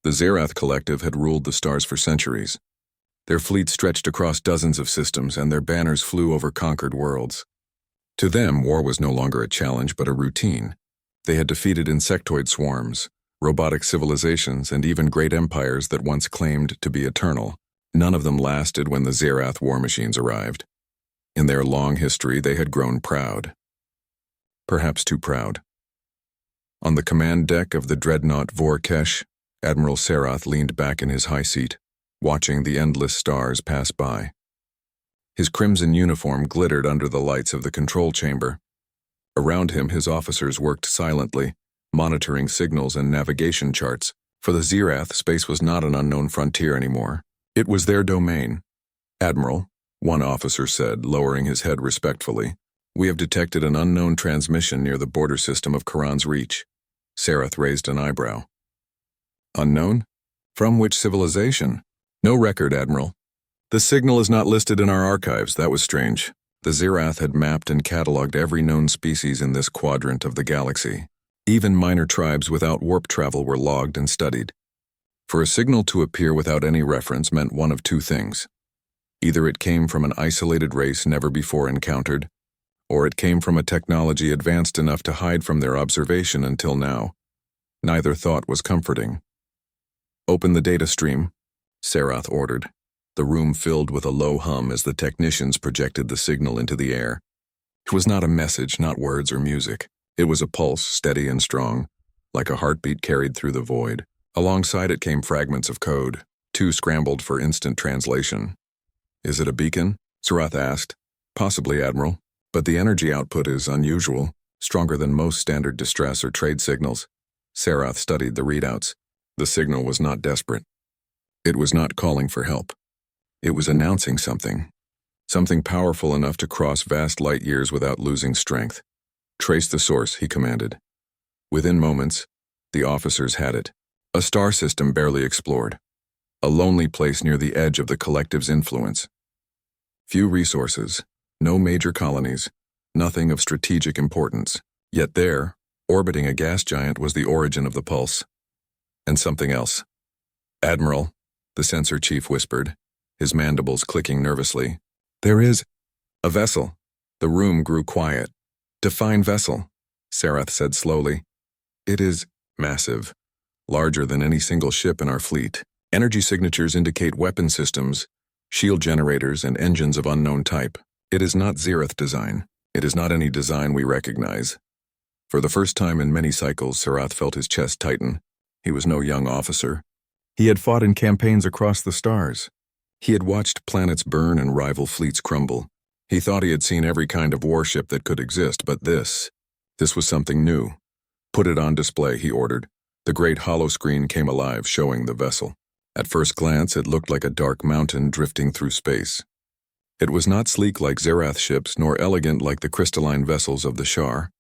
The Zerath Collective had ruled the stars for centuries. Their fleet stretched across dozens of systems, and their banners flew over conquered worlds. To them, war was no longer a challenge but a routine. They had defeated insectoid swarms, robotic civilizations, and even great empires that once claimed to be eternal. None of them lasted when the Zerath war machines arrived. In their long history, they had grown proud. Perhaps too proud. On the command deck of the dreadnought Vorkesh, Admiral Serath leaned back in his high seat, watching the endless stars pass by. His crimson uniform glittered under the lights of the control chamber. Around him, his officers worked silently, monitoring signals and navigation charts. For the Zerath, space was not an unknown frontier anymore. It was their domain. "Admiral," one officer said, lowering his head respectfully, "we have detected an unknown transmission near the border system of Charon's Reach." Serath raised an eyebrow. "Unknown? From which civilization?" "No record, Admiral. The signal is not listed in our archives." That was strange. The Zerath had mapped and cataloged every known species in this quadrant of the galaxy. Even minor tribes without warp travel were logged and studied. For a signal to appear without any reference meant one of two things. Either it came from an isolated race never before encountered, or it came from a technology advanced enough to hide from their observation until now. Neither thought was comforting. "Open the data stream," Serath ordered. The room filled with a low hum as the technicians projected the signal into the air. It was not a message, not words or music. It was a pulse, steady and strong, like a heartbeat carried through the void. Alongside it came fragments of code, two scrambled for instant translation. "Is it a beacon?" Serath asked. "Possibly, Admiral, but the energy output is unusual, stronger than most standard distress or trade signals." Serath studied the readouts. The signal was not desperate. It was not calling for help. It was announcing something powerful enough to cross vast light years without losing strength. "Trace the source," he commanded. Within moments, the officers had it. A star system barely explored. A lonely place near the edge of the collective's influence. Few resources, no major colonies, nothing of strategic importance. Yet there, orbiting a gas giant, was the origin of the pulse. And something else. "Admiral," the sensor chief whispered, his mandibles clicking nervously. "There is a vessel." The room grew quiet. "Define vessel," Serath said slowly. "It is massive, larger than any single ship in our fleet. Energy signatures indicate weapon systems, shield generators, and engines of unknown type. It is not Zerath design. It is not any design we recognize." For the first time in many cycles, Serath felt his chest tighten. He was no young officer. He had fought in campaigns across the stars. He had watched planets burn and rival fleets crumble. He thought he had seen every kind of warship that could exist, but this was something new. "Put it on display," he ordered. The great holoscreen came alive, showing the vessel. At first glance, it looked like a dark mountain drifting through space. It was not sleek like Zerath ships, nor elegant like the crystalline vessels of the Shar.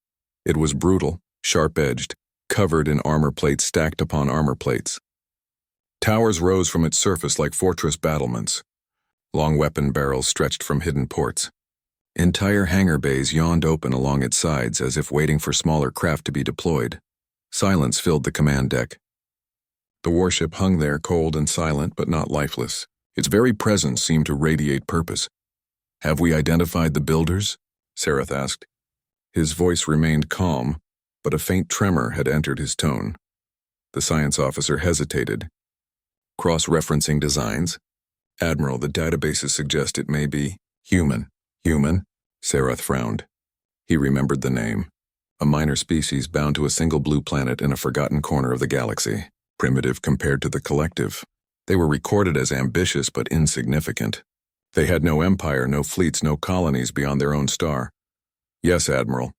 It was brutal, sharp-edged, covered in armor plates stacked upon armor plates. Towers rose from its surface like fortress battlements. Long weapon barrels stretched from hidden ports. Entire hangar bays yawned open along its sides as if waiting for smaller craft to be deployed. Silence filled the command deck. The warship hung there cold and silent but not lifeless. Its very presence seemed to radiate purpose. "Have we identified the builders?" Serath asked. His voice remained calm, but a faint tremor had entered his tone. The science officer hesitated. "Cross-referencing designs?" "Admiral, the databases suggest it may be human." "Human?" Serath frowned. He remembered the name. A minor species bound to a single blue planet in a forgotten corner of the galaxy. Primitive compared to the collective. They were recorded as ambitious but insignificant. They had no empire, no fleets, no colonies beyond their own star. "Yes, Admiral,"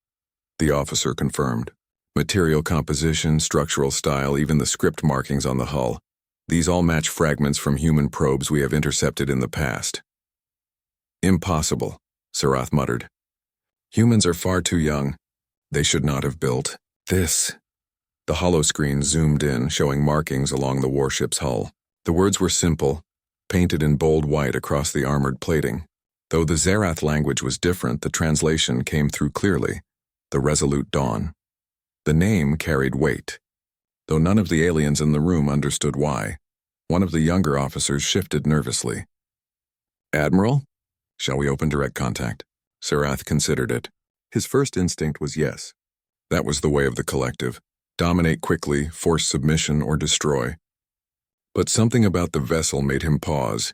the officer confirmed. "Material composition, structural style, even the script markings on the hull. These all match fragments from human probes we have intercepted in the past." "Impossible," Serath muttered. "Humans are far too young. They should not have built this." The holoscreen zoomed in, showing markings along the warship's hull. The words were simple, painted in bold white across the armored plating. Though the Zerath language was different, the translation came through clearly. The Resolute Dawn. The name carried weight. though none of the aliens in the room understood why. One of the younger officers shifted nervously. "Admiral, shall we open direct contact?" Sarath considered it. His first instinct was yes. That was the way of the collective. Dominate quickly, force submission, or destroy. But something about the vessel made him pause.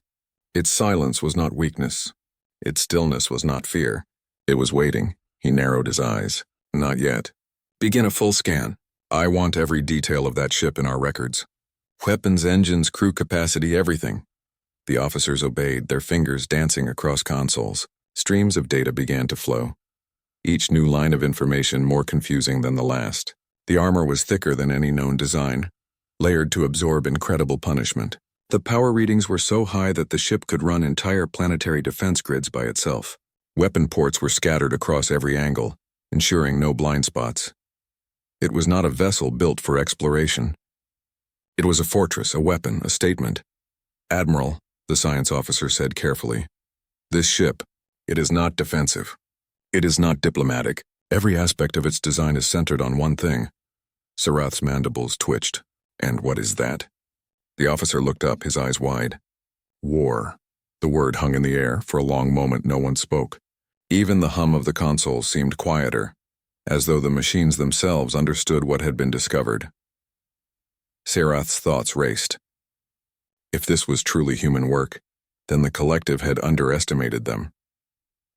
Its silence was not weakness. Its stillness was not fear. It was waiting. He narrowed his eyes. "Not yet. Begin a full scan. I want every detail of that ship in our records. Weapons, engines, crew capacity, everything." The officers obeyed, their fingers dancing across consoles. Streams of data began to flow. Each new line of information more confusing than the last. The armor was thicker than any known design, layered to absorb incredible punishment. The power readings were so high that the ship could run entire planetary defense grids by itself. Weapon ports were scattered across every angle, ensuring no blind spots. It was not a vessel built for exploration. It was a fortress, a weapon, a statement. "Admiral," the science officer said carefully, "this ship, it is not defensive. It is not diplomatic. Every aspect of its design is centered on one thing." Sarath's mandibles twitched. "And what is that?" The officer looked up, his eyes wide. "War." The word hung in the air. For a long moment no one spoke. Even the hum of the console seemed quieter, as though the machines themselves understood what had been discovered. Sarath's thoughts raced. If this was truly human work, then the collective had underestimated them.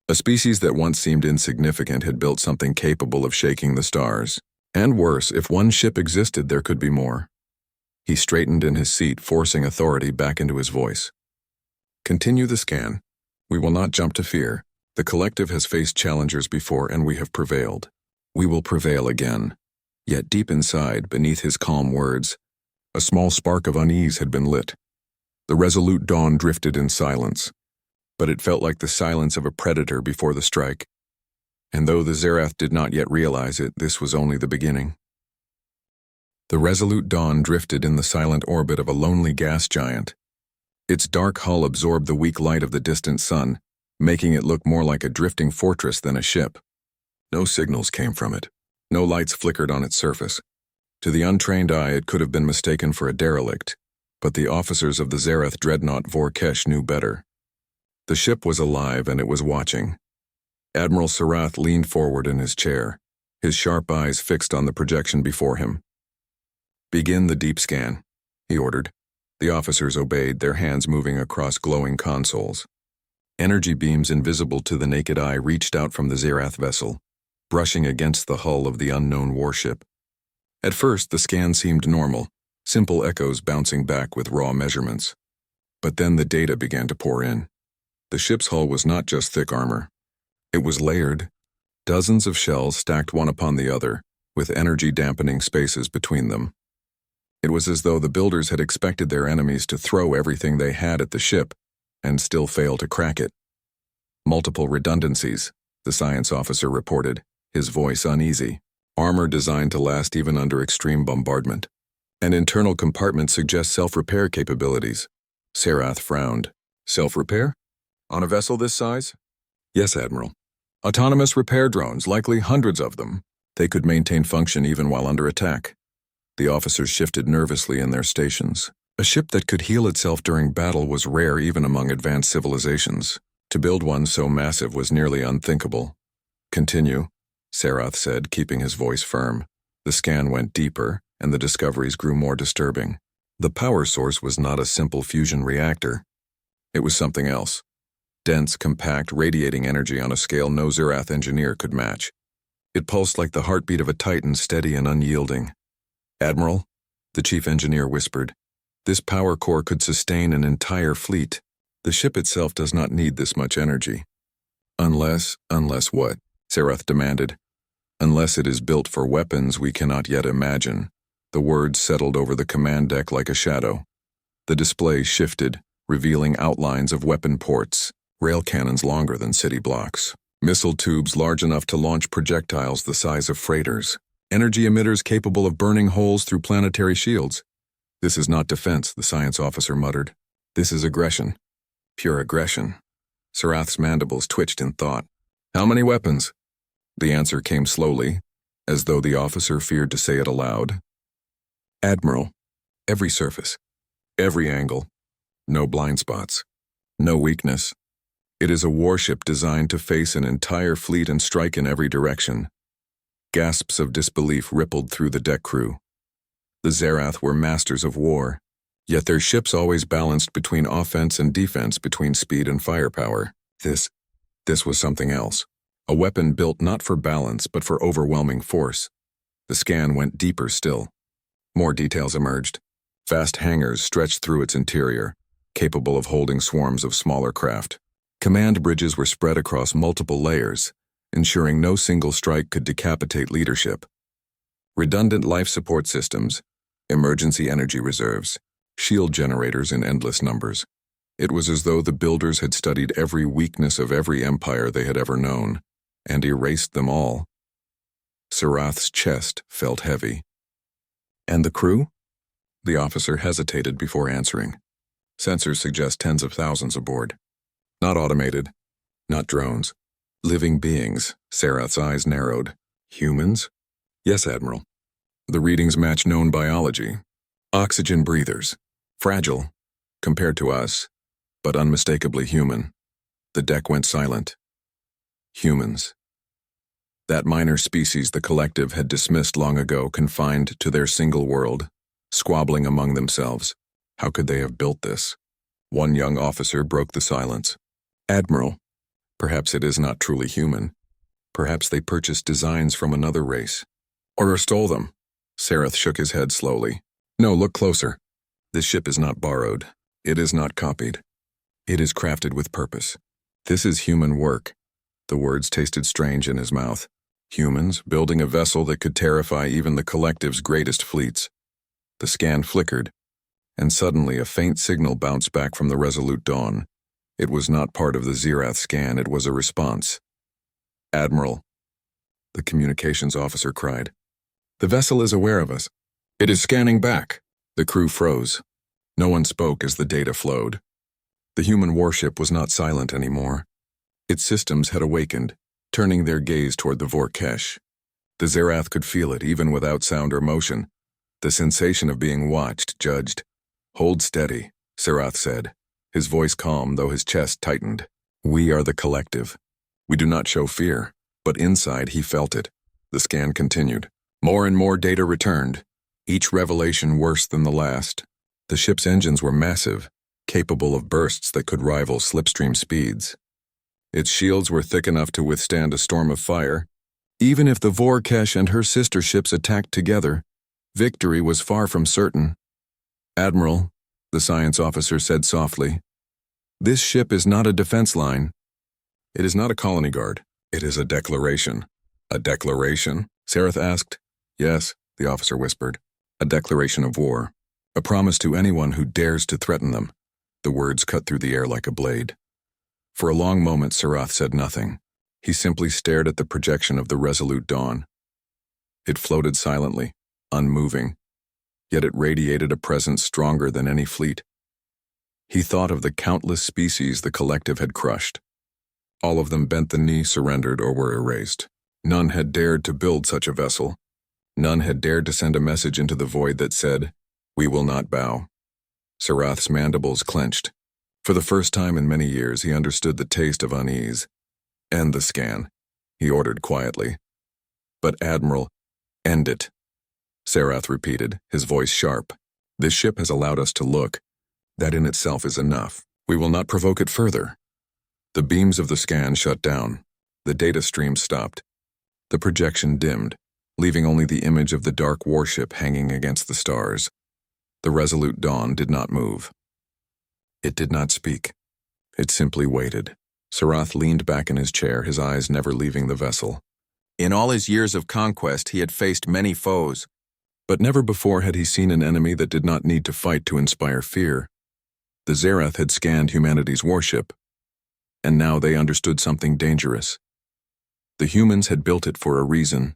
A species that once seemed insignificant had built something capable of shaking the stars. And worse, if one ship existed, there could be more. He straightened in his seat, forcing authority back into his voice. "Continue the scan. We will not jump to fear. The collective has faced challengers before, and we have prevailed. We will prevail again." Yet deep inside, beneath his calm words, a small spark of unease had been lit. The resolute dawn drifted in silence, but it felt like the silence of a predator before the strike. And though the Zerath did not yet realize it, this was only the beginning. The resolute dawn drifted in the silent orbit of a lonely gas giant. Its dark hull absorbed the weak light of the distant sun, making it look more like a drifting fortress than a ship. No signals came from it. No lights flickered on its surface. To the untrained eye, it could have been mistaken for a derelict, but the officers of the Zerath dreadnought Vorkesh knew better. The ship was alive, and it was watching. Admiral Sarath leaned forward in his chair, his sharp eyes fixed on the projection before him. "Begin the deep scan," he ordered. The officers obeyed, their hands moving across glowing consoles. Energy beams invisible to the naked eye reached out from the Zerath vessel, brushing against the hull of the unknown warship. At first, the scan seemed normal, simple echoes bouncing back with raw measurements. But then the data began to pour in. The ship's hull was not just thick armor. It was layered, dozens of shells stacked one upon the other, with energy-dampening spaces between them. It was as though the builders had expected their enemies to throw everything they had at the ship and still fail to crack it. "Multiple redundancies," the science officer reported, his voice uneasy. "Armor designed to last even under extreme bombardment. An internal compartment suggests self-repair capabilities." Sarath frowned. "Self-repair? On a vessel this size?" "Yes, Admiral. Autonomous repair drones, likely hundreds of them. They could maintain function even while under attack." The officers shifted nervously in their stations. A ship that could heal itself during battle was rare even among advanced civilizations. To build one so massive was nearly unthinkable. "Continue," Sarath said, keeping his voice firm. The scan went deeper, and the discoveries grew more disturbing. The power source was not a simple fusion reactor. It was something else. Dense, compact, radiating energy on a scale no Zerath engineer could match. It pulsed like the heartbeat of a titan, steady and unyielding. "Admiral," the chief engineer whispered, "this power core could sustain an entire fleet. The ship itself does not need this much energy." Unless what?" Sarath demanded. "Unless it is built for weapons we cannot yet imagine." The words settled over the command deck like a shadow. The display shifted, revealing outlines of weapon ports, rail cannons longer than city blocks, missile tubes large enough to launch projectiles the size of freighters, energy emitters capable of burning holes through planetary shields. "This is not defense," the science officer muttered. "This is aggression. Pure aggression." Sarath's mandibles twitched in thought. "How many weapons?" The answer came slowly, as though the officer feared to say it aloud. Admiral, every surface, every angle, no blind spots, no weakness. It is a warship designed to face an entire fleet and strike in every direction. Gasps of disbelief rippled through the deck crew. The Zerath were masters of war, yet their ships always balanced between offense and defense, between speed and firepower. This was something else. A weapon built not for balance, but for overwhelming force. The scan went deeper still. More details emerged. Vast hangars stretched through its interior, capable of holding swarms of smaller craft. Command bridges were spread across multiple layers, ensuring no single strike could decapitate leadership. Redundant life support systems, emergency energy reserves, shield generators in endless numbers. It was as though the builders had studied every weakness of every empire they had ever known, and erased them all. Sarath's chest felt heavy. And the crew? The officer hesitated before answering. Sensors suggest tens of thousands aboard. Not automated, not drones. Living beings. Sarath's eyes narrowed. Humans? Yes, Admiral. The readings match known biology. Oxygen breathers. Fragile, compared to us, but unmistakably human. The deck went silent. Humans. That minor species the collective had dismissed long ago, confined to their single world, squabbling among themselves. How could they have built this? One young officer broke the silence. Admiral, perhaps it is not truly human. Perhaps they purchased designs from another race. Or stole them. Sarath shook his head slowly. No, look closer. This ship is not borrowed. It is not copied. It is crafted with purpose. This is human work. The words tasted strange in his mouth. Humans building a vessel that could terrify even the collective's greatest fleets. The scan flickered, and suddenly a faint signal bounced back from the Resolute Dawn. It was not part of the Zerath scan, it was a response. Admiral, the communications officer cried. The vessel is aware of us. It is scanning back. The crew froze. No one spoke as the data flowed. The human warship was not silent anymore. Its systems had awakened, turning their gaze toward the Vorkesh. The Zerath could feel it even without sound or motion. The sensation of being watched, judged. Hold steady, Sarath said, his voice calm though his chest tightened. We are the collective. We do not show fear, but inside he felt it. The scan continued. More and more data returned, each revelation worse than the last. The ship's engines were massive, capable of bursts that could rival slipstream speeds. Its shields were thick enough to withstand a storm of fire. Even if the Vorkesh and her sister ships attacked together, victory was far from certain. Admiral, the science officer said softly, this ship is not a defense line. It is not a colony guard. It is a declaration. A declaration? Sarath asked. Yes, the officer whispered. A declaration of war. A promise to anyone who dares to threaten them. The words cut through the air like a blade. For a long moment, Sarath said nothing. He simply stared at the projection of the Resolute Dawn. It floated silently, unmoving, yet it radiated a presence stronger than any fleet. He thought of the countless species the collective had crushed. All of them bent the knee, surrendered, or were erased. None had dared to build such a vessel. None had dared to send a message into the void that said, "We will not bow." Sarath's mandibles clenched. For the first time in many years, he understood the taste of unease. End the scan, he ordered quietly. But Admiral, end it. Sarath repeated, his voice sharp. This ship has allowed us to look. That in itself is enough. We will not provoke it further. The beams of the scan shut down. The data stream stopped. The projection dimmed, leaving only the image of the dark warship hanging against the stars. The Resolute Dawn did not move. It did not speak. It simply waited. Sarath leaned back in his chair, his eyes never leaving the vessel. In all his years of conquest, he had faced many foes, but never before had he seen an enemy that did not need to fight to inspire fear. The Zerath had scanned humanity's warship, and now they understood something dangerous. The humans had built it for a reason.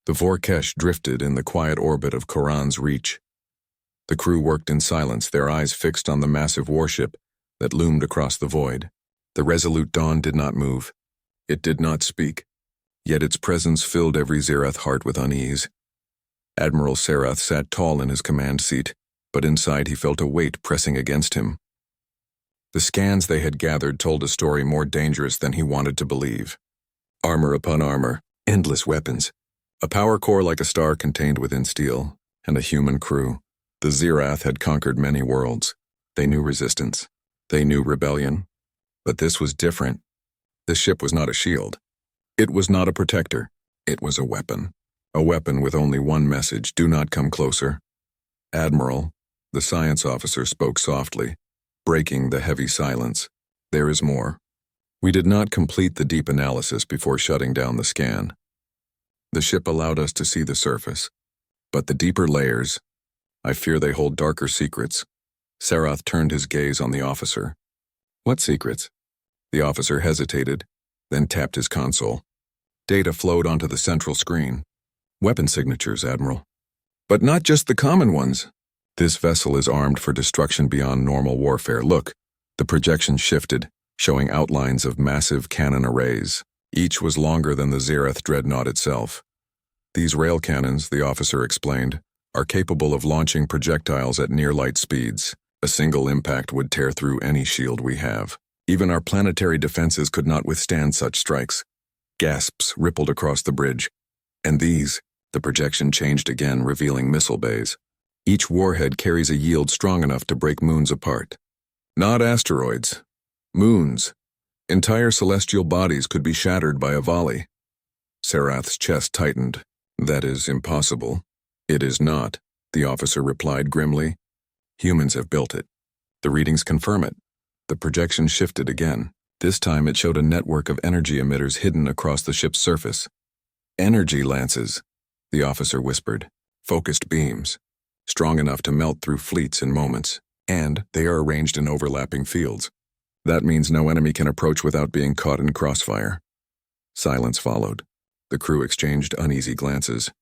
The Vorkesh drifted in the quiet orbit of Koran's reach. The crew worked in silence, their eyes fixed on the massive warship that loomed across the void. The Resolute Dawn did not move. It did not speak, yet its presence filled every Zerath heart with unease. Admiral Sarath sat tall in his command seat, but inside he felt a weight pressing against him. The scans they had gathered told a story more dangerous than he wanted to believe. Armor upon armor, endless weapons, a power core like a star contained within steel, and a human crew. The Zirath had conquered many worlds. They knew resistance. They knew rebellion. But this was different. This ship was not a shield. It was not a protector. It was a weapon. A weapon with only one message: do not come closer. Admiral, the science officer spoke softly, breaking the heavy silence. There is more. We did not complete the deep analysis before shutting down the scan. The ship allowed us to see the surface. But the deeper layers, I fear they hold darker secrets. Sarath turned his gaze on the officer. What secrets? The officer hesitated, then tapped his console. Data flowed onto the central screen. Weapon signatures, Admiral. But not just the common ones. This vessel is armed for destruction beyond normal warfare. Look, the projection shifted, showing outlines of massive cannon arrays. Each was longer than the Zirath dreadnought itself. These rail cannons, the officer explained, are capable of launching projectiles at near-light speeds. A single impact would tear through any shield we have. Even our planetary defenses could not withstand such strikes. Gasps rippled across the bridge. And these, the projection changed again, revealing missile bays. Each warhead carries a yield strong enough to break moons apart. Not asteroids. Moons. Entire celestial bodies could be shattered by a volley. Sarath's chest tightened. That is impossible. It is not, the officer replied grimly. Humans have built it. The readings confirm it. The projection shifted again. This time it showed a network of energy emitters hidden across the ship's surface. Energy lances, the officer whispered. Focused beams, strong enough to melt through fleets in moments, and they are arranged in overlapping fields. That means no enemy can approach without being caught in crossfire. Silence followed. The crew exchanged uneasy glances.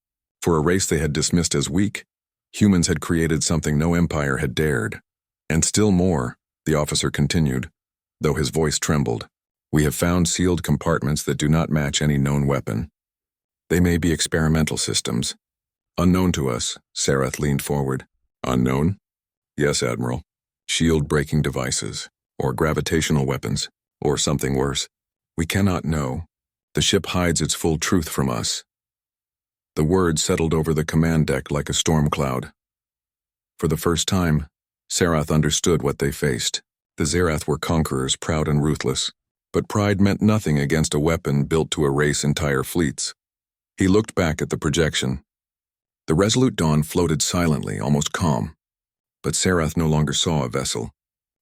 For a race they had dismissed as weak, humans had created something no empire had dared. And still more, the officer continued, though his voice trembled. We have found sealed compartments that do not match any known weapon. They may be experimental systems. Unknown to us, Sarath leaned forward. Unknown? Yes, Admiral. Shield-breaking devices, or gravitational weapons, or something worse. We cannot know. The ship hides its full truth from us. The words settled over the command deck like a storm cloud. For the first time, Sarath understood what they faced. The Zirath were conquerors, proud and ruthless, but pride meant nothing against a weapon built to erase entire fleets. He looked back at the projection. The Resolute Dawn floated silently, almost calm. But Sarath no longer saw a vessel.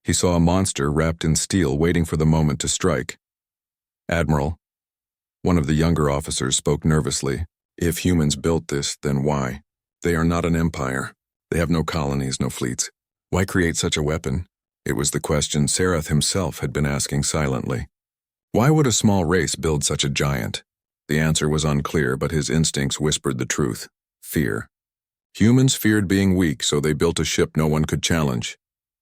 He saw a monster wrapped in steel waiting for the moment to strike. Admiral, one of the younger officers spoke nervously. If humans built this, then why? They are not an empire. They have no colonies, no fleets. Why create such a weapon? It was the question Sarath himself had been asking silently. Why would a small race build such a giant? The answer was unclear, but his instincts whispered the truth. Fear. Humans feared being weak, so they built a ship no one could challenge.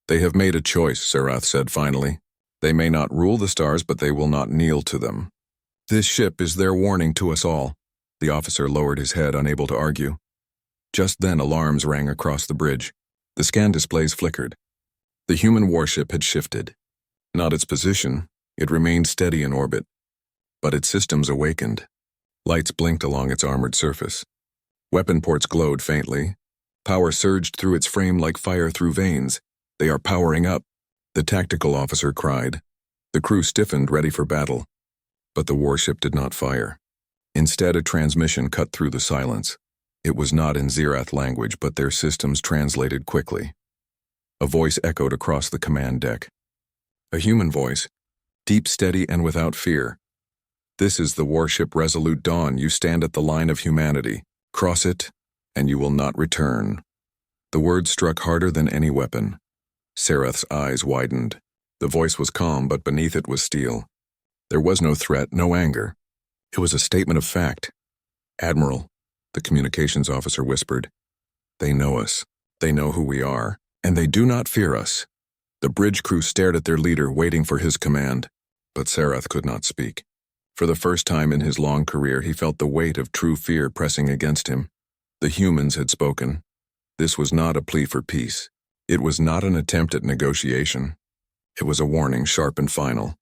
They have made a choice, Sarath said finally. They may not rule the stars, but they will not kneel to them. This ship is their warning to us all. The officer lowered his head, unable to argue. Just then alarms rang across the bridge. The scan displays flickered. The human warship had shifted. Not its position, it remained steady in orbit. But its systems awakened. Lights blinked along its armored surface. Weapon ports glowed faintly. Power surged through its frame like fire through veins. They are powering up, the tactical officer cried. The crew stiffened, ready for battle. But the warship did not fire. Instead, a transmission cut through the silence. It was not in Zirath language, but their systems translated quickly. A voice echoed across the command deck. A human voice, deep, steady, and without fear. This is the warship Resolute Dawn. You stand at the line of humanity. Cross it, and you will not return. The words struck harder than any weapon. Sarath's eyes widened. The voice was calm, but beneath it was steel. There was no threat, no anger. It was a statement of fact. Admiral, the communications officer whispered. They know us. They know who we are, and they do not fear us. The bridge crew stared at their leader, waiting for his command. But Sarath could not speak. For the first time in his long career, he felt the weight of true fear pressing against him. The humans had spoken. This was not a plea for peace. It was not an attempt at negotiation. It was a warning, sharp and final.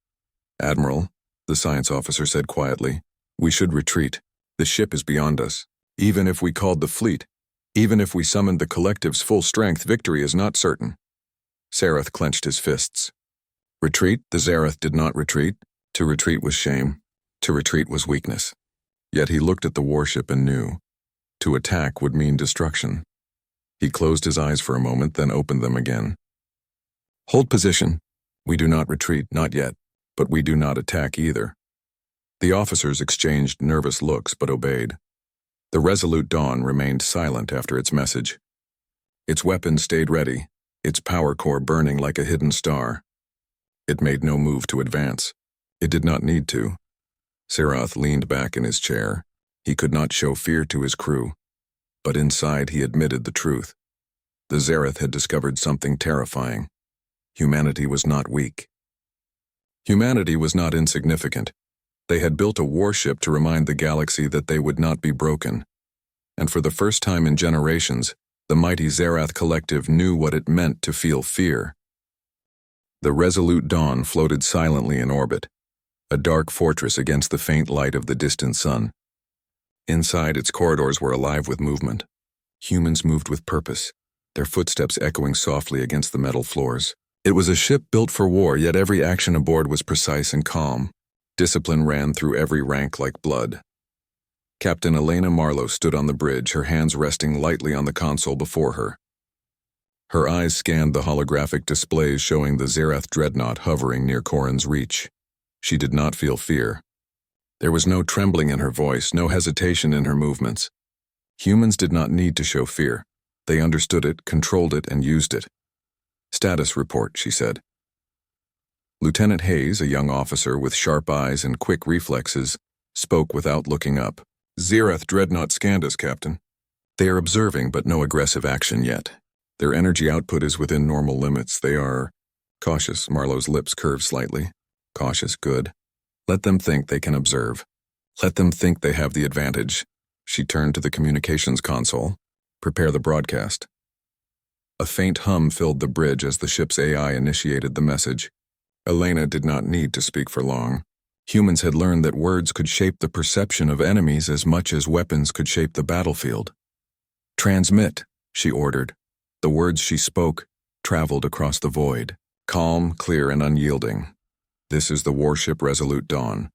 "Admiral," the science officer said quietly, "we should retreat. The ship is beyond us. Even if we called the fleet, even if we summoned the collective's full strength, victory is not certain." Zarath clenched his fists. Retreat? The Zarath did not retreat. To retreat was shame. To retreat was weakness. Yet he looked at the warship and knew. To attack would mean destruction. He closed his eyes for a moment, then opened them again. "Hold position. We do not retreat, not yet, but we do not attack either." The officers exchanged nervous looks but obeyed. The Resolute Dawn remained silent after its message. Its weapons stayed ready, its power core burning like a hidden star. It made no move to advance. It did not need to. Zarath leaned back in his chair. He could not show fear to his crew, but inside he admitted the truth. The Zarath had discovered something terrifying. Humanity was not weak. Humanity was not insignificant. They had built a warship to remind the galaxy that they would not be broken. And for the first time in generations, the mighty Zarath collective knew what it meant to feel fear. The Resolute Dawn floated silently in orbit, a dark fortress against the faint light of the distant sun. Inside, its corridors were alive with movement. Humans moved with purpose, their footsteps echoing softly against the metal floors. It was a ship built for war, yet every action aboard was precise and calm. Discipline ran through every rank like blood. Captain Elena Marlowe stood on the bridge, her hands resting lightly on the console before her. Her eyes scanned the holographic displays showing the Zarath dreadnought hovering near Corrin's reach. She did not feel fear. There was no trembling in her voice, no hesitation in her movements. Humans did not need to show fear. They understood it, controlled it, and used it. "Status report," she said. Lieutenant Hayes, a young officer with sharp eyes and quick reflexes, spoke without looking up. "Zarath dreadnought scanned us, Captain. They are observing, but no aggressive action yet. Their energy output is within normal limits. They are..." Cautious, Marlowe's lips curved slightly. "Cautious, good. Let them think they can observe. Let them think they have the advantage." She turned to the communications console. "Prepare the broadcast." A faint hum filled the bridge as the ship's AI initiated the message. Elena did not need to speak for long. Humans had learned that words could shape the perception of enemies as much as weapons could shape the battlefield. "Transmit," she ordered. The words she spoke traveled across the void, calm, clear, and unyielding. "This is the warship Resolute Dawn.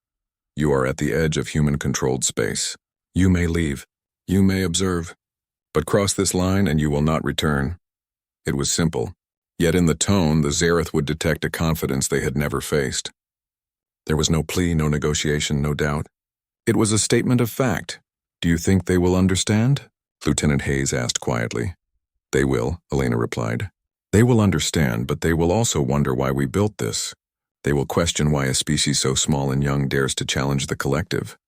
You are at the edge of human-controlled space. You may leave. You may observe. But cross this line and you will not return." It was simple. Yet in the tone, the Zarath would detect a confidence they had never faced. There was no plea, no negotiation, no doubt. It was a statement of fact. "Do you think they will understand?" Lieutenant Hayes asked quietly. "They will," Elena replied. "They will understand, but they will also wonder why we built this. They will question why a species so small and young dares to challenge the collective."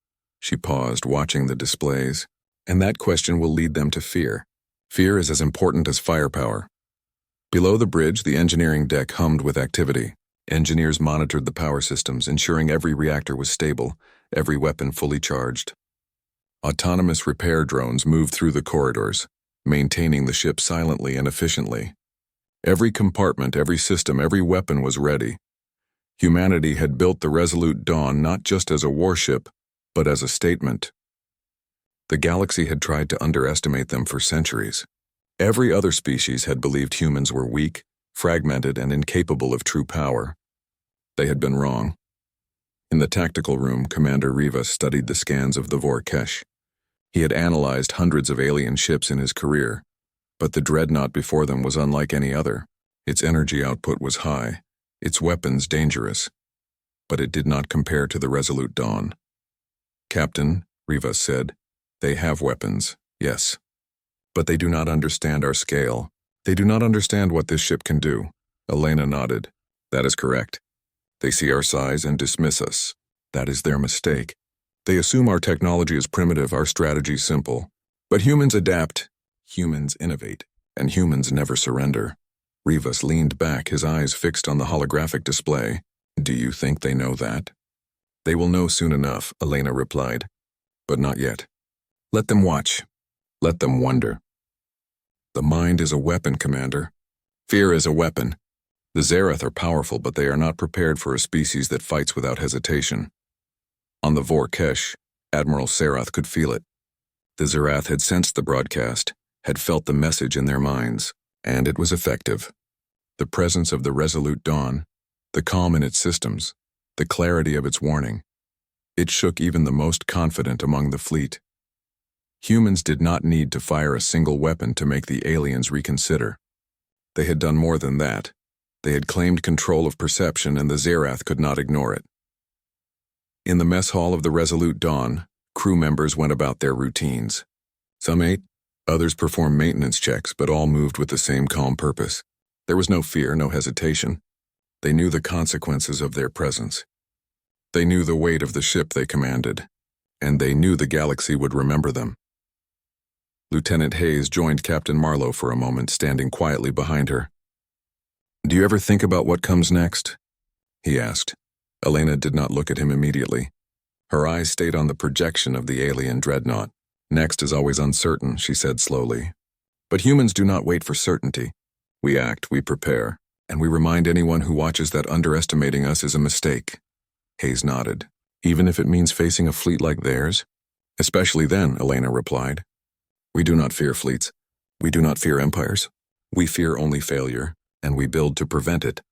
She paused, watching the displays. "And that question will lead them to fear. Fear is as important as firepower." Below the bridge, the engineering deck hummed with activity. Engineers monitored the power systems, ensuring every reactor was stable, every weapon fully charged. Autonomous repair drones moved through the corridors, maintaining the ship silently and efficiently. Every compartment, every system, every weapon was ready. Humanity had built the Resolute Dawn not just as a warship, but as a statement. The galaxy had tried to underestimate them for centuries. Every other species had believed humans were weak, fragmented, and incapable of true power. They had been wrong. In the tactical room, Commander Rivas studied the scans of the Vorkesh. He had analyzed hundreds of alien ships in his career, but the dreadnought before them was unlike any other. Its energy output was high, its weapons dangerous, but it did not compare to the Resolute Dawn. "Captain," Rivas said, "they have weapons, yes. But they do not understand our scale. They do not understand what this ship can do." Elena nodded. "That is correct. They see our size and dismiss us. That is their mistake. They assume our technology is primitive, our strategy simple. But humans adapt, humans innovate, and humans never surrender." Rivas leaned back, his eyes fixed on the holographic display. "Do you think they know that?" "They will know soon enough," Elena replied. "But not yet. Let them watch. Let them wonder. The mind is a weapon, Commander. Fear is a weapon. The Zerath are powerful, but they are not prepared for a species that fights without hesitation. On the Vorkesh, Admiral Sarath could feel it. The Zerath had sensed the broadcast, had felt the message in their minds, and it was effective. The presence of the Resolute Dawn, the calm in its systems, the clarity of its warning. It shook even the most confident among the fleet. Humans did not need to fire a single weapon to make the aliens reconsider. They had done more than that. They had claimed control of perception, and the Zerath could not ignore it. In the mess hall of the Resolute Dawn, crew members went about their routines. Some ate, others performed maintenance checks, but all moved with the same calm purpose. There was no fear, no hesitation. They knew the consequences of their presence. They knew the weight of the ship they commanded, and they knew the galaxy would remember them. Lieutenant Hayes joined Captain Marlowe for a moment, standing quietly behind her. "Do you ever think about what comes next?" he asked. Elena did not look at him immediately. Her eyes stayed on the projection of the alien dreadnought. "Next is always uncertain," she said slowly. "But humans do not wait for certainty. We act, we prepare, and we remind anyone who watches that underestimating us is a mistake." Hayes nodded. "Even if it means facing a fleet like theirs?" "Especially then," Elena replied. "We do not fear fleets. We do not fear empires. We fear only failure, and we build to prevent it."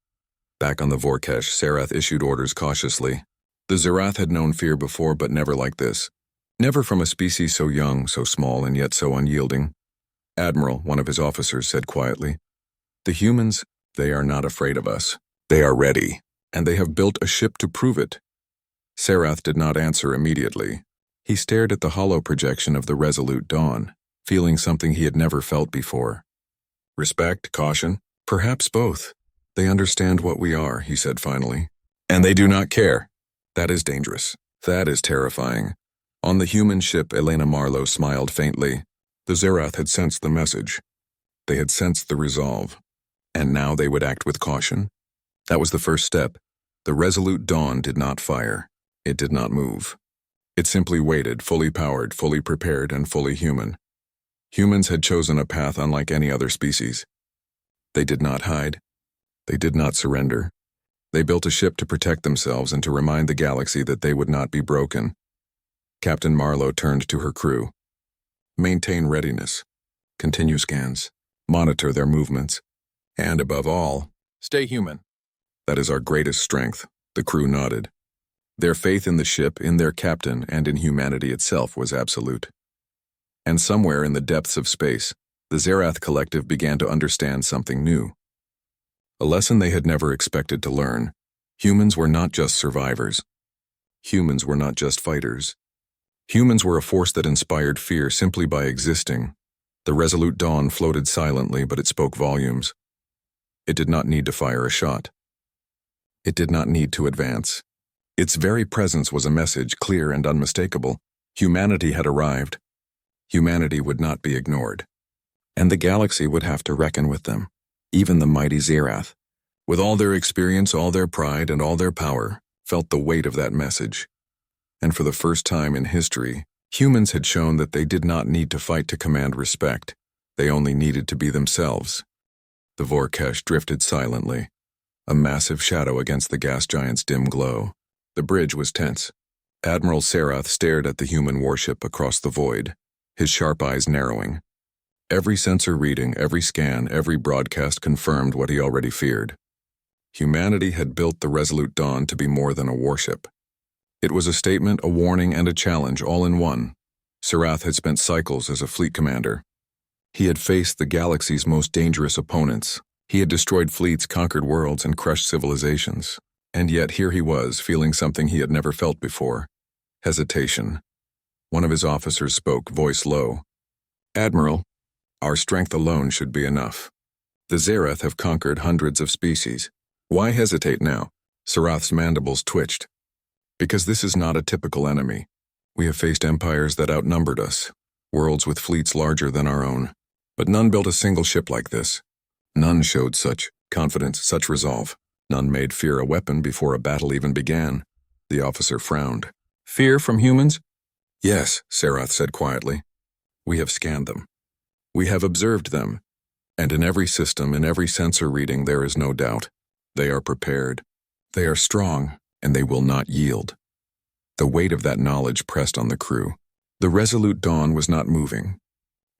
Back on the Vorkesh, Sarath issued orders cautiously. The Zerath had known fear before, but never like this. Never from a species so young, so small, and yet so unyielding. "Admiral," one of his officers said quietly, "the humans, they are not afraid of us. They are ready, and they have built a ship to prove it." Sarath did not answer immediately. He stared at the hollow projection of the Resolute Dawn, feeling something he had never felt before. Respect, caution, perhaps both. "They understand what we are," he said finally. "And they do not care. That is dangerous. That is terrifying." On the human ship, Elena Marlowe smiled faintly. The Zerath had sensed the message. They had sensed the resolve. And now they would act with caution. That was the first step. The Resolute Dawn did not fire. It did not move. It simply waited, fully powered, fully prepared, and fully human. Humans had chosen a path unlike any other species. They did not hide. They did not surrender. They built a ship to protect themselves and to remind the galaxy that they would not be broken. Captain Marlowe turned to her crew. "Maintain readiness. Continue scans. Monitor their movements. And above all, stay human. That is our greatest strength." The crew nodded. Their faith in the ship, in their captain, and in humanity itself was absolute. And somewhere in the depths of space, the Zerath Collective began to understand something new. A lesson they had never expected to learn. Humans were not just survivors. Humans were not just fighters. Humans were a force that inspired fear simply by existing. The Resolute Dawn floated silently, but it spoke volumes. It did not need to fire a shot. It did not need to advance. Its very presence was a message, clear and unmistakable. Humanity had arrived. Humanity would not be ignored. And the galaxy would have to reckon with them. Even the mighty Zerath, with all their experience, all their pride, and all their power, felt the weight of that message. And for the first time in history, humans had shown that they did not need to fight to command respect. They only needed to be themselves. The Vorkesh drifted silently, a massive shadow against the gas giant's dim glow. The bridge was tense. Admiral Sarath stared at the human warship across the void, his sharp eyes narrowing. Every sensor reading, every scan, every broadcast confirmed what he already feared. Humanity had built the Resolute Dawn to be more than a warship. It was a statement, a warning, and a challenge all in one. Sarath had spent cycles as a fleet commander. He had faced the galaxy's most dangerous opponents. He had destroyed fleets, conquered worlds, and crushed civilizations. And yet here he was, feeling something he had never felt before. Hesitation. One of his officers spoke, voice low. "Admiral, our strength alone should be enough. The Zerath have conquered hundreds of species. Why hesitate now?" Sarath's mandibles twitched. "Because this is not a typical enemy. We have faced empires that outnumbered us, worlds with fleets larger than our own. But none built a single ship like this. None showed such confidence, such resolve. None made fear a weapon before a battle even began." The officer frowned. "Fear from humans?" "Yes," Sarath said quietly. We have scanned them. We have observed them. And in every system, in every sensor reading, there is no doubt. They are prepared. They are strong, and they will not yield. The weight of that knowledge pressed on the crew. The resolute Dawn was not moving.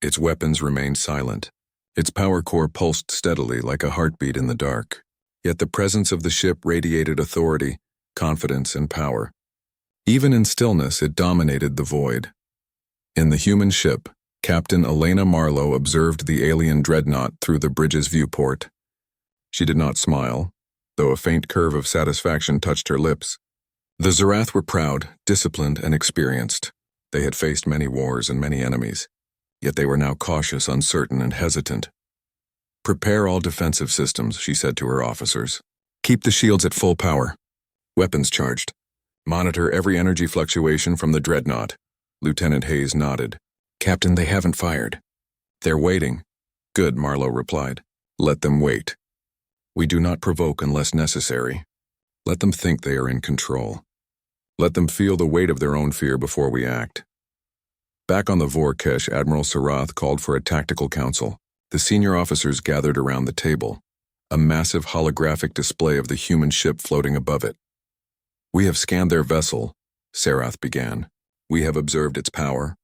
Its weapons remained silent. Its power core pulsed steadily like a heartbeat in the dark. Yet the presence of the ship radiated authority, confidence, and power. Even in stillness, it dominated the void. In the human ship, Captain Elena Marlowe observed the alien dreadnought through the bridge's viewport. She did not smile, though a faint curve of satisfaction touched her lips. The Zerath were proud, disciplined, and experienced. They had faced many wars and many enemies, yet they were now cautious, uncertain, and hesitant. "Prepare all defensive systems," she said to her officers. "Keep the shields at full power. Weapons charged. Monitor every energy fluctuation from the dreadnought." Lieutenant Hayes nodded. "Captain, they haven't fired." "They're waiting." "Good," Marlowe replied. "Let them wait. We do not provoke unless necessary. Let them think they are in control. Let them feel the weight of their own fear before we act." Back on the Vorkesh, Admiral Sarath called for a tactical council. The senior officers gathered around the table, a massive holographic display of the human ship floating above it. "We have scanned their vessel," Sarath began. "We have observed its power.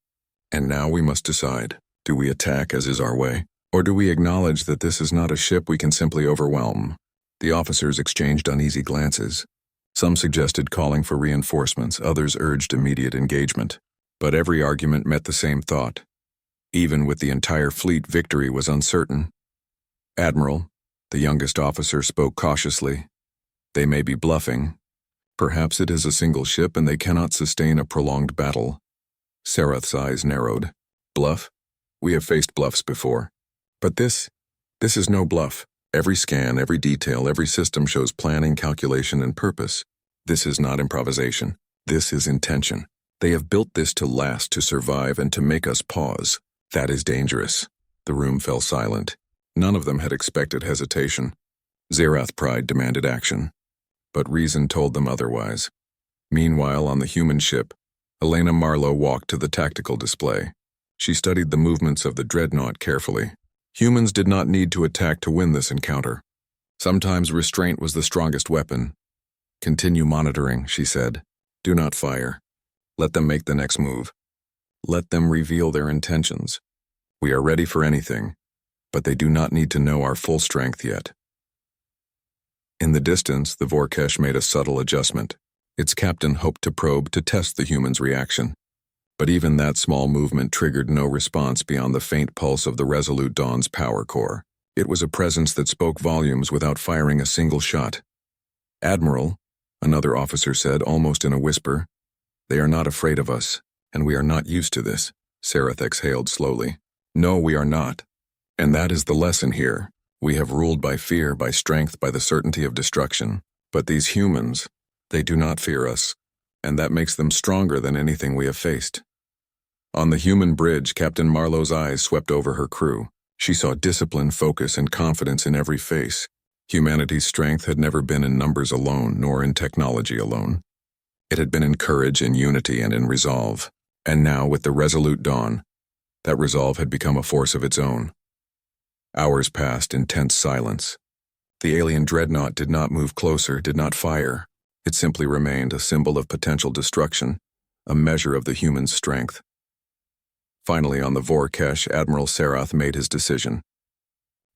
And now we must decide, do we attack as is our way, or do we acknowledge that this is not a ship we can simply overwhelm?" The officers exchanged uneasy glances. Some suggested calling for reinforcements, others urged immediate engagement. But every argument met the same thought. Even with the entire fleet, victory was uncertain. "Admiral," the youngest officer spoke cautiously, "they may be bluffing. Perhaps it is a single ship and they cannot sustain a prolonged battle." Sarath's eyes narrowed. "Bluff? We have faced bluffs before. But this is no bluff. Every scan, every detail, every system shows planning, calculation, and purpose. This is not improvisation. This is intention. They have built this to last, to survive, and to make us pause. That is dangerous." The room fell silent. None of them had expected hesitation. Zerath pride demanded action. But reason told them otherwise. Meanwhile, on the human ship, Elena Marlowe walked to the tactical display. She studied the movements of the dreadnought carefully. Humans did not need to attack to win this encounter. Sometimes restraint was the strongest weapon. "Continue monitoring," she said. "Do not fire. Let them make the next move. Let them reveal their intentions. We are ready for anything, but they do not need to know our full strength yet." In the distance, the Vorkesh made a subtle adjustment. Its captain hoped to probe to test the humans' reaction. But even that small movement triggered no response beyond the faint pulse of the resolute Dawn's power core. It was a presence that spoke volumes without firing a single shot. "Admiral," another officer said, almost in a whisper, "they are not afraid of us, and we are not used to this." Sarath exhaled slowly. "No, we are not. And that is the lesson here. We have ruled by fear, by strength, by the certainty of destruction. But these humans, they do not fear us, and that makes them stronger than anything we have faced." On the human bridge, Captain Marlowe's eyes swept over her crew. She saw discipline, focus, and confidence in every face. Humanity's strength had never been in numbers alone, nor in technology alone. It had been in courage, in unity, and in resolve. And now, with the resolute Dawn, that resolve had become a force of its own. Hours passed in tense silence. The alien dreadnought did not move closer, did not fire. It simply remained, a symbol of potential destruction, a measure of the human's strength. Finally, on the Vorkesh, Admiral Sarath made his decision.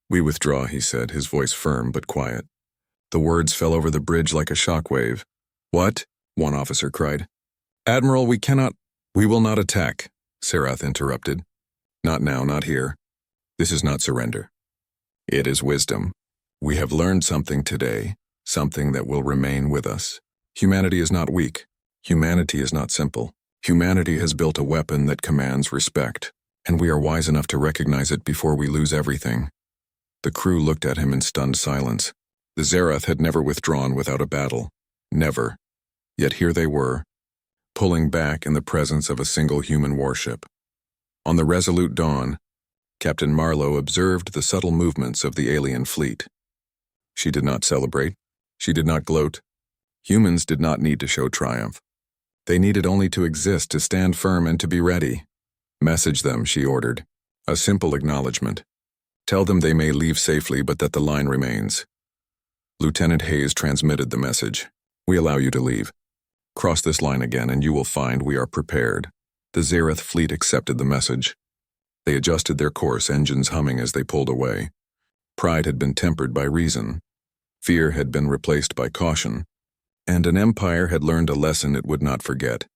"We withdraw," he said, his voice firm but quiet. The words fell over the bridge like a shockwave. "What?" one officer cried. "Admiral, we will not attack," Sarath interrupted. "Not now, not here. This is not surrender. It is wisdom. We have learned something today, something that will remain with us. Humanity is not weak. Humanity is not simple. Humanity has built a weapon that commands respect, and we are wise enough to recognize it before we lose everything." The crew looked at him in stunned silence. The Zerath had never withdrawn without a battle. Never. Yet here they were, pulling back in the presence of a single human warship. On the resolute Dawn, Captain Marlowe observed the subtle movements of the alien fleet. She did not celebrate. She did not gloat. Humans did not need to show triumph. They needed only to exist, to stand firm, and to be ready. Message them, she ordered. A simple acknowledgement. Tell them they may leave safely but that the line remains. Lieutenant Hayes transmitted the message. We allow you to leave. Cross this line again and you will find we are prepared. The Zareth fleet accepted the message. They adjusted their course, engines humming as they pulled away. Pride had been tempered by reason. Fear had been replaced by caution. And an empire had learned a lesson it would not forget.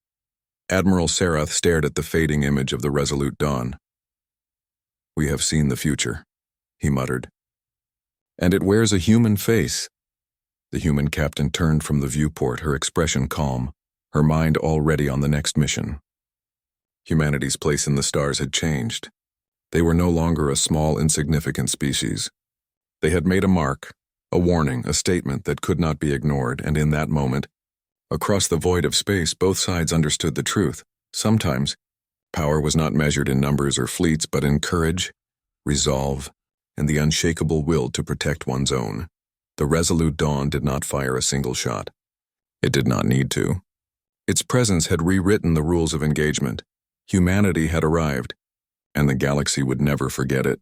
Admiral Sarath stared at the fading image of the Resolute Dawn. We have seen the future, he muttered. And it wears a human face. The human captain turned from the viewport, her expression calm, her mind already on the next mission. Humanity's place in the stars had changed. They were no longer a small, insignificant species. They had made a mark, a warning, a statement that could not be ignored, and in that moment, across the void of space, both sides understood the truth. Sometimes, power was not measured in numbers or fleets, but in courage, resolve, and the unshakable will to protect one's own. The Resolute Dawn did not fire a single shot. It did not need to. Its presence had rewritten the rules of engagement. Humanity had arrived, and the galaxy would never forget it.